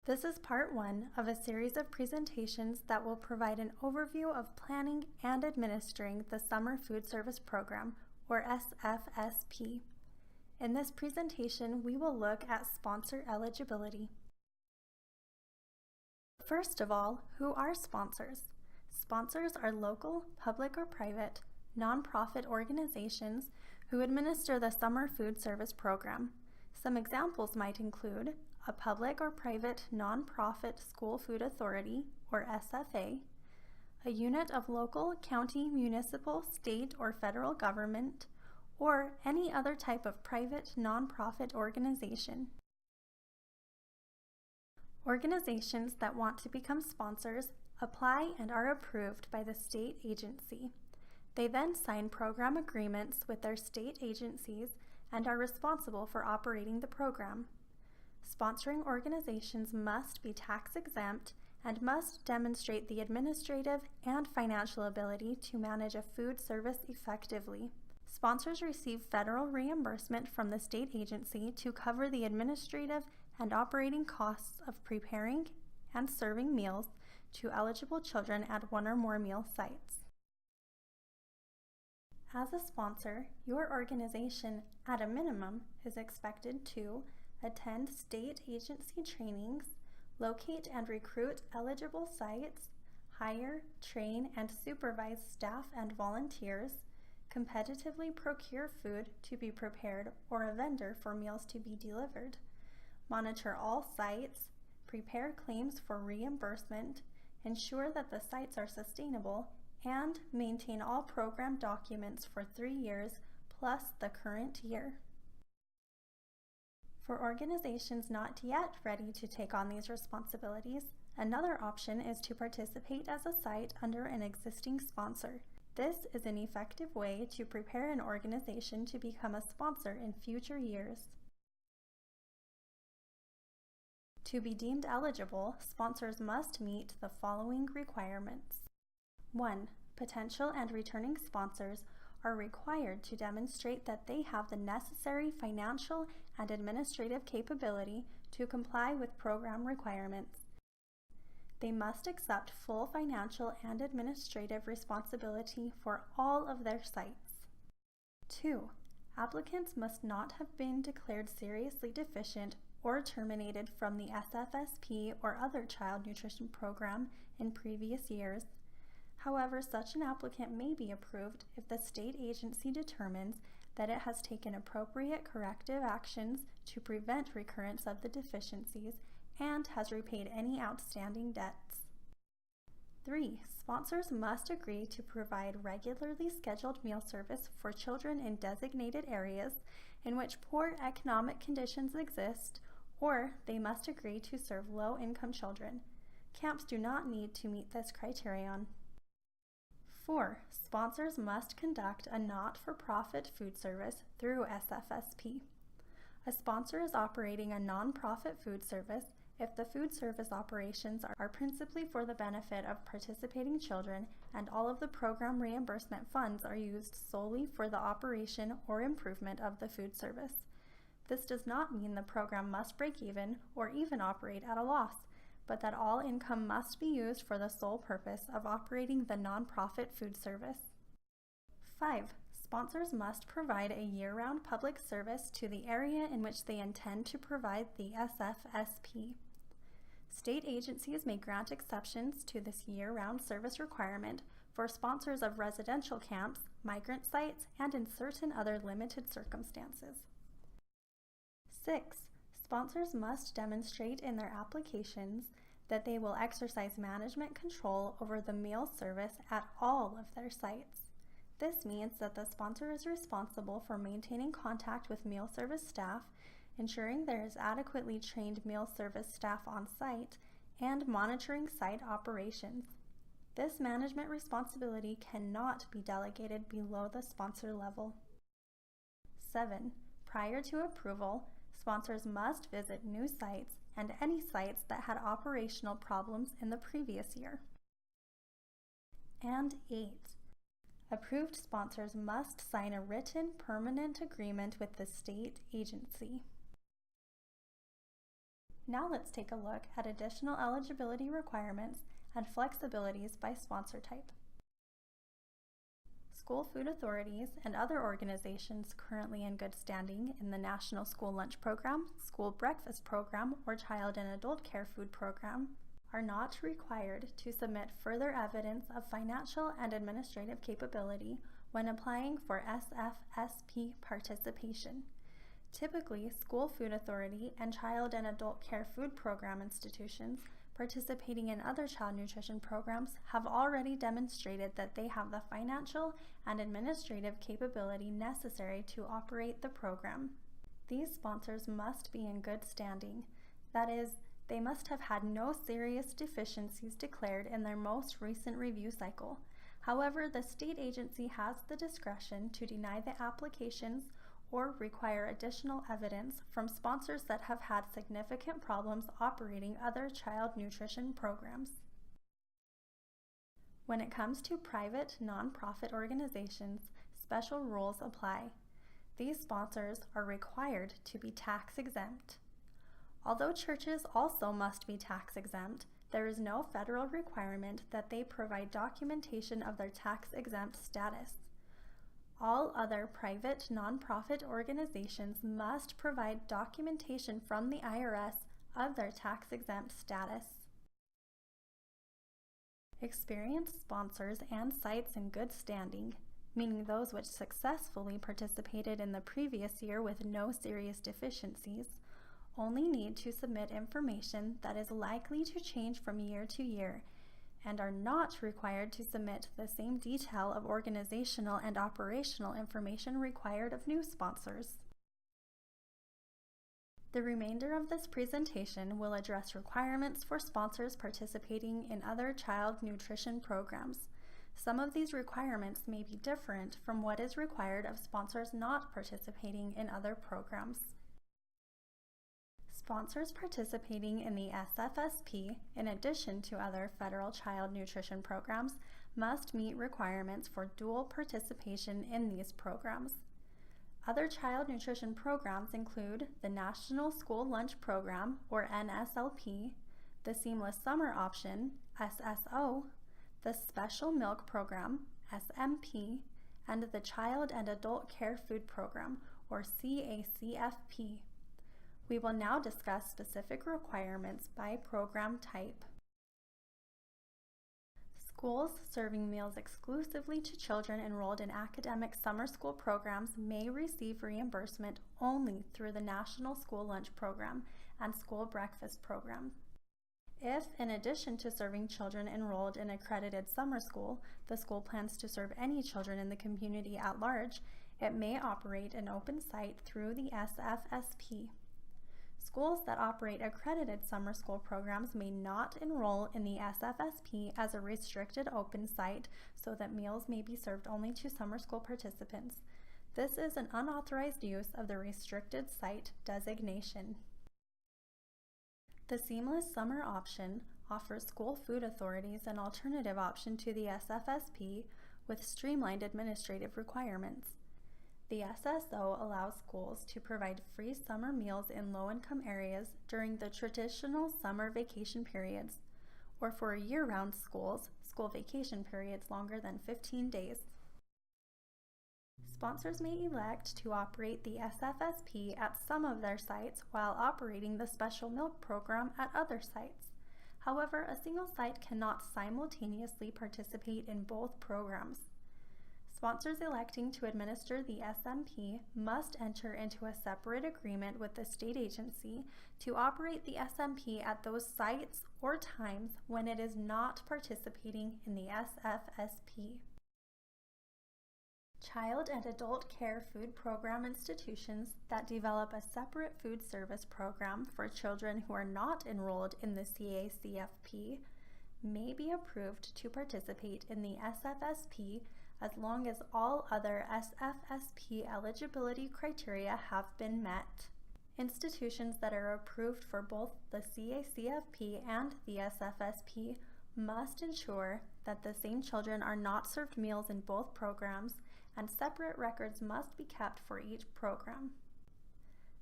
This is part one of a series of presentations that will provide an overview of planning and administering the Summer Food Service Program, or SFSP. In this presentation, we will look at sponsor eligibility. First of all, who are sponsors? Sponsors are local, public or private, nonprofit organizations who administer the Summer Food Service Program. Some examples might include a public or private nonprofit school food authority, or SFA, a unit of local, county, municipal, state, or federal government, or any other type of private nonprofit organization. Organizations that want to become sponsors apply and are approved by the state agency. They then sign program agreements with their state agencies and are responsible for operating the program. Sponsoring organizations must be tax exempt and must demonstrate the administrative and financial ability to manage a food service effectively. Sponsors receive federal reimbursement from the state agency to cover the administrative and operating costs of preparing and serving meals to eligible children at one or more meal sites. As a sponsor, your organization, at a minimum, is expected to attend state agency trainings, locate and recruit eligible sites, hire, train, and supervise staff and volunteers, competitively procure food to be prepared or a vendor for meals to be delivered, monitor all sites, prepare claims for reimbursement, ensure that the sites are sustainable, and maintain all program documents for 3 years plus the current year. For organizations not yet ready to take on these responsibilities, another option is to participate as a site under an existing sponsor. This is an effective way to prepare an organization to become a sponsor in future years. To be deemed eligible, sponsors must meet the following requirements. 1. Potential and returning sponsors are required to demonstrate that they have the necessary financial and administrative capability to comply with program requirements. They must accept full financial and administrative responsibility for all of their sites. 2. Applicants must not have been declared seriously deficient or terminated from the SFSP or other child nutrition program in previous years. However, such an applicant may be approved if the state agency determines that it has taken appropriate corrective actions to prevent recurrence of the deficiencies and has repaid any outstanding debts. 3. Sponsors must agree to provide regularly scheduled meal service for children in designated areas in which poor economic conditions exist, or they must agree to serve low-income children. Camps do not need to meet this criterion. 4. Sponsors must conduct a not-for-profit food service through SFSP. A sponsor is operating a nonprofit food service if the food service operations are principally for the benefit of participating children and all of the program reimbursement funds are used solely for the operation or improvement of the food service. This does not mean the program must break even or even operate at a loss, but that all income must be used for the sole purpose of operating the nonprofit food service. 5. Sponsors must provide a year-round public service to the area in which they intend to provide the SFSP. State agencies may grant exceptions to this year-round service requirement for sponsors of residential camps, migrant sites, and in certain other limited circumstances. 6. Sponsors must demonstrate in their applications that they will exercise management control over the meal service at all of their sites. This means that the sponsor is responsible for maintaining contact with meal service staff, ensuring there is adequately trained meal service staff on site, and monitoring site operations. This management responsibility cannot be delegated below the sponsor level. 7. Prior to approval, sponsors must visit new sites and any sites that had operational problems in the previous year. And 8. Approved sponsors must sign a written permanent agreement with the state agency. Now let's take a look at additional eligibility requirements and flexibilities by sponsor type. School food authorities and other organizations currently in good standing in the National School Lunch Program, School Breakfast Program, or Child and Adult Care Food Program are not required to submit further evidence of financial and administrative capability when applying for SFSP participation. Typically, school food authority and child and adult care food program institutions participating in other child nutrition programs have already demonstrated that they have the financial and administrative capability necessary to operate the program. These sponsors must be in good standing. That is, they must have had no serious deficiencies declared in their most recent review cycle. However, the state agency has the discretion to deny the applications or require additional evidence from sponsors that have had significant problems operating other child nutrition programs. When it comes to private nonprofit organizations, special rules apply. These sponsors are required to be tax exempt. Although churches also must be tax exempt, there is no federal requirement that they provide documentation of their tax exempt status. All other private nonprofit organizations must provide documentation from the IRS of their tax-exempt status. Experienced sponsors and sites in good standing, meaning those which successfully participated in the previous year with no serious deficiencies, only need to submit information that is likely to change from year to year and are not required to submit the same detail of organizational and operational information required of new sponsors. The remainder of this presentation will address requirements for sponsors participating in other child nutrition programs. Some of these requirements may be different from what is required of sponsors not participating in other programs. Sponsors participating in the SFSP, in addition to other federal child nutrition programs, must meet requirements for dual participation in these programs. Other child nutrition programs include the National School Lunch Program, or NSLP, the Seamless Summer Option, SSO, the Special Milk Program, SMP, and the Child and Adult Care Food Program, or CACFP. We will now discuss specific requirements by program type. Schools serving meals exclusively to children enrolled in academic summer school programs may receive reimbursement only through the National School Lunch Program and School Breakfast Program. If, in addition to serving children enrolled in accredited summer school, the school plans to serve any children in the community at large, it may operate an open site through the SFSP. Schools that operate accredited summer school programs may not enroll in the SFSP as a restricted open site so that meals may be served only to summer school participants. This is an unauthorized use of the restricted site designation. The Seamless Summer Option offers school food authorities an alternative option to the SFSP with streamlined administrative requirements. The SSO allows schools to provide free summer meals in low-income areas during the traditional summer vacation periods, or for year-round schools, school vacation periods longer than 15 days. Sponsors may elect to operate the SFSP at some of their sites while operating the Special Milk Program at other sites. However, a single site cannot simultaneously participate in both programs. Sponsors electing to administer the SMP must enter into a separate agreement with the state agency to operate the SMP at those sites or times when it is not participating in the SFSP. Child and adult care food program institutions that develop a separate food service program for children who are not enrolled in the CACFP may be approved to participate in the SFSP as long as all other SFSP eligibility criteria have been met. Institutions that are approved for both the CACFP and the SFSP must ensure that the same children are not served meals in both programs, and separate records must be kept for each program.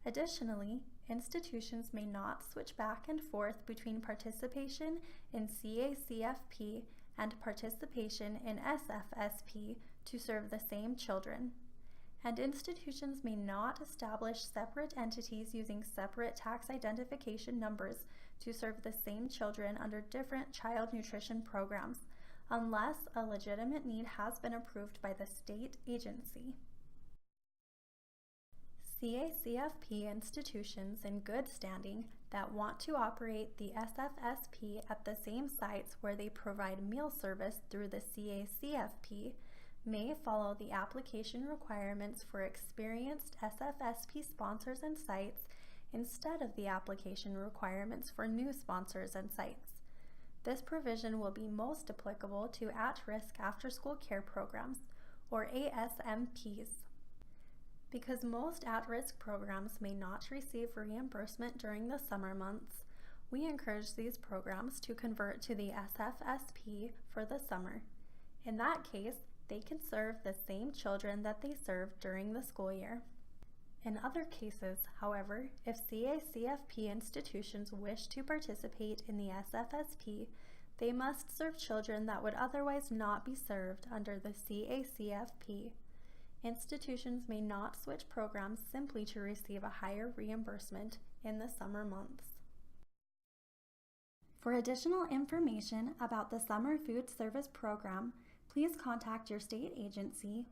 Additionally, institutions may not switch back and forth between participation in CACFP and participation in SFSP to serve the same children. And institutions may not establish separate entities using separate tax identification numbers to serve the same children under different child nutrition programs, unless a legitimate need has been approved by the state agency. CACFP institutions in good standing that want to operate the SFSP at the same sites where they provide meal service through the CACFP may follow the application requirements for experienced SFSP sponsors and sites instead of the application requirements for new sponsors and sites. This provision will be most applicable to at-risk after-school care programs, or ASMPs. Because most at-risk programs may not receive reimbursement during the summer months, we encourage these programs to convert to the SFSP for the summer. In that case, they can serve the same children that they serve during the school year. In other cases, however, if CACFP institutions wish to participate in the SFSP, they must serve children that would otherwise not be served under the CACFP. Institutions may not switch programs simply to receive a higher reimbursement in the summer months. For additional information about the Summer Food Service Program, please contact your state agency